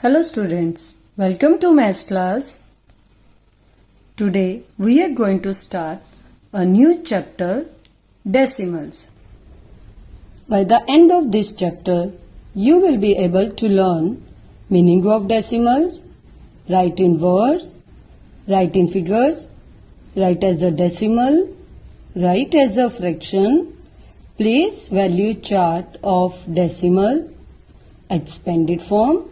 Hello students, welcome to Maths class. Today we are going to start a new chapter, Decimals. By the end of this chapter, you will be able to learn meaning of decimals, write in words, write in figures, write as a decimal, write as a fraction, place value chart of decimal, expanded form,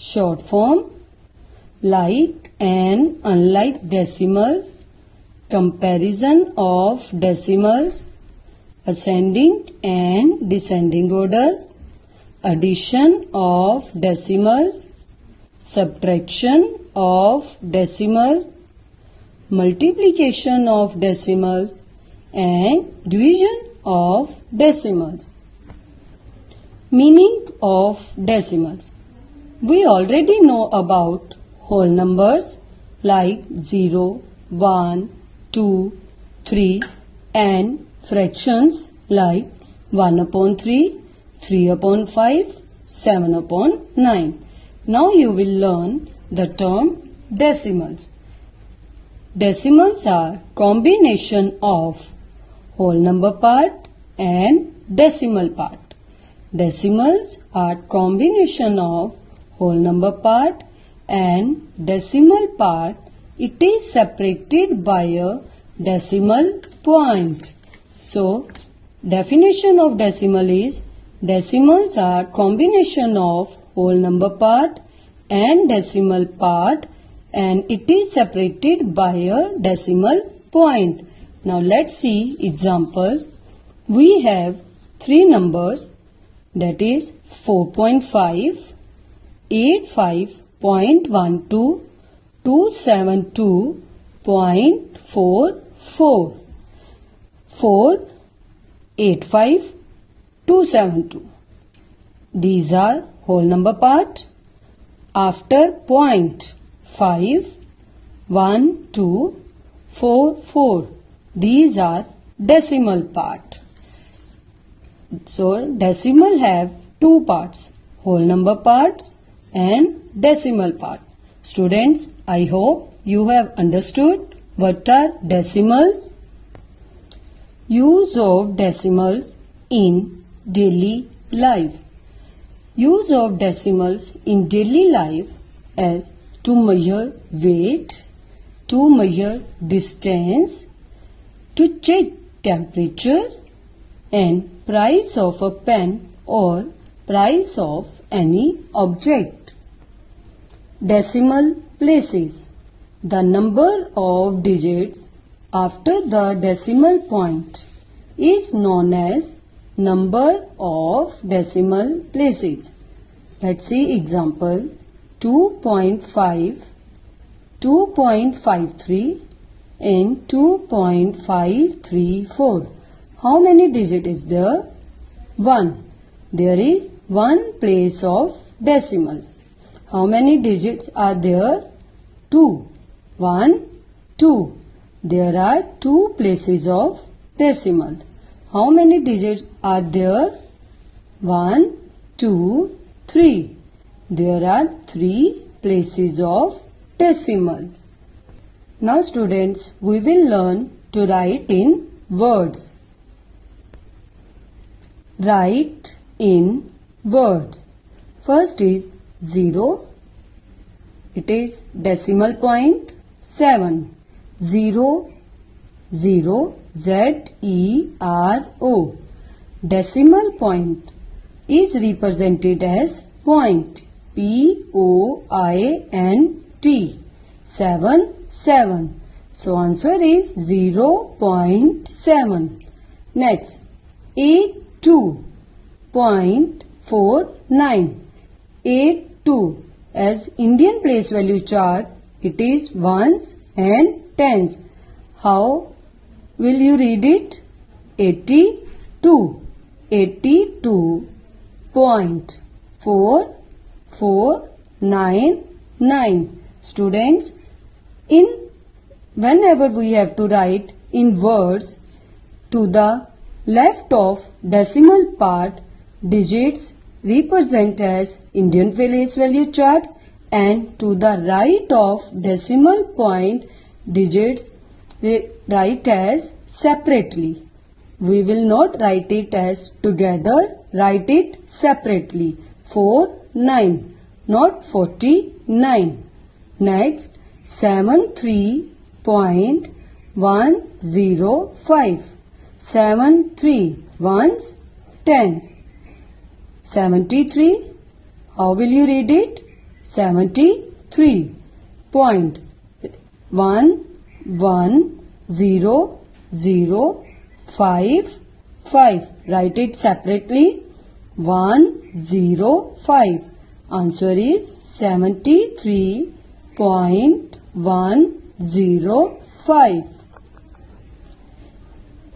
short form, like and unlike decimal, comparison of decimals, ascending and descending order, addition of decimals, subtraction of decimals, multiplication of decimals, and division of decimals. Meaning of decimals. We already know about whole numbers like 0, 1, 2, 3 and fractions like 1 upon 3, 3 upon 5, 7 upon 9. Now you will learn the term decimals. Decimals are combination of whole number part and decimal part. Decimals are combination of whole number part and decimal part. It is separated by a decimal point. So, definition of decimal is decimals are combination of whole number part and decimal part and it is separated by a decimal point. Now let's see examples. We have three numbers, that is 4.5, 85.12, 272.44. 4, 85, 272. These are whole number part. After point 5, 1, 2, 4, 4. These are decimal part. So decimal have two parts, whole number parts and decimal part. Students, I hope you have understood what are decimals. Use of decimals in daily life. Use of decimals in daily life as to measure weight, to measure distance, to check temperature and price of a pen or price of any object. Decimal places. The number of digits after the decimal point is known as number of decimal places. Let's see example 2.5, 2.53 and 2.534. How many digits is there? 1. There is one place of decimal. How many digits are there? 2. 1, 2. There are two places of decimal. How many digits are there? 1, 2, 3. There are three places of decimal. Now students, we will learn to write in words. Write in words. First is 0. It is decimal point 7. 0, 0, Z-E-R-O. Decimal point is represented as point, P-O-I-N-T. 7, 7. So answer is 0.7. Next, 82.49. 82. As Indian place value chart, it is ones and tens. How will you read it? 82. 82.4499. Students, whenever we have to write in words, to the left of decimal part, digits represent as Indian place value chart, and to the right of decimal point digits write as separately. We will not write it as together, write it separately. 49, not 49. Next, 73.105. 73 ones, tens. 73, how will you read it? 73.11005. Write it separately. 105. Answer is 73.105.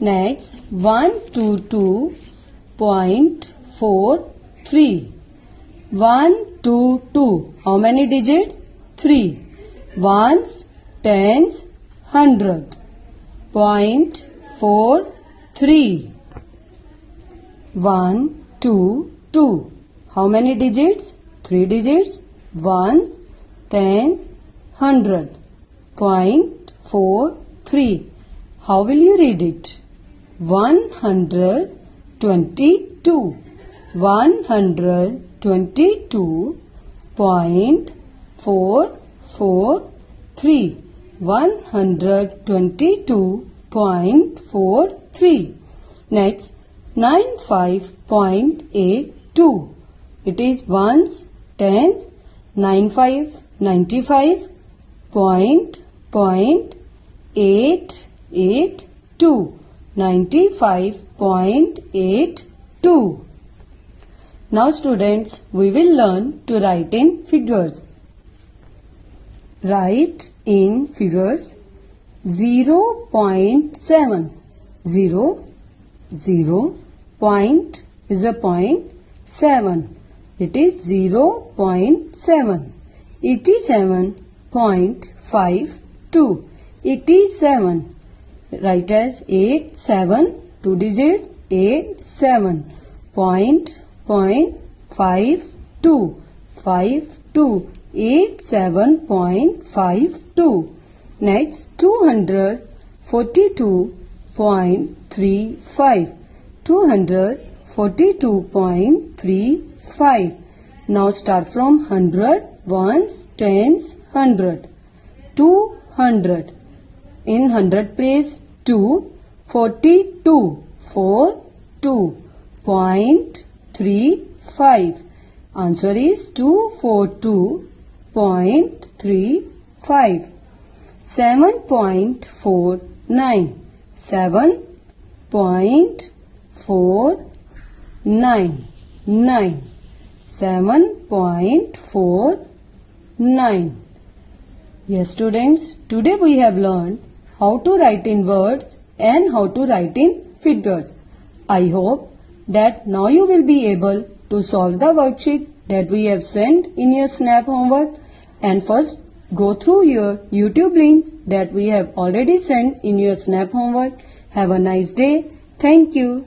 Next, 122.43. 122. How many digits? 3. Ones, tens, 100. 0.43. 122. How many digits? 3 digits. Ones, tens, 100. 0.43. How will you read it? 122. 122.443. 122.43. Next, 95.82. It is ones, tens, 95, 95. Point 882. 95.82. Now students, we will learn to write in figures. Write in figures 0.7. 0 point is a point, 7. It is 0.7. 87.52. 87. Write as 87. 2 digit 87. Point 52. 52. 87.52. Next, 242.35. 242.35. Now start from 100. Ones, tens, 100. 200. In 100 place, 2. 42. 42.35. Answer is 242.35. 7.49. 7.49. 7.49. Yes students, today we have learned how to write in words and how to write in figures. I hope that now you will be able to solve the worksheet that we have sent in your Snap homework, and first go through your YouTube links that we have already sent in your Snap homework. Have a nice day. Thank you.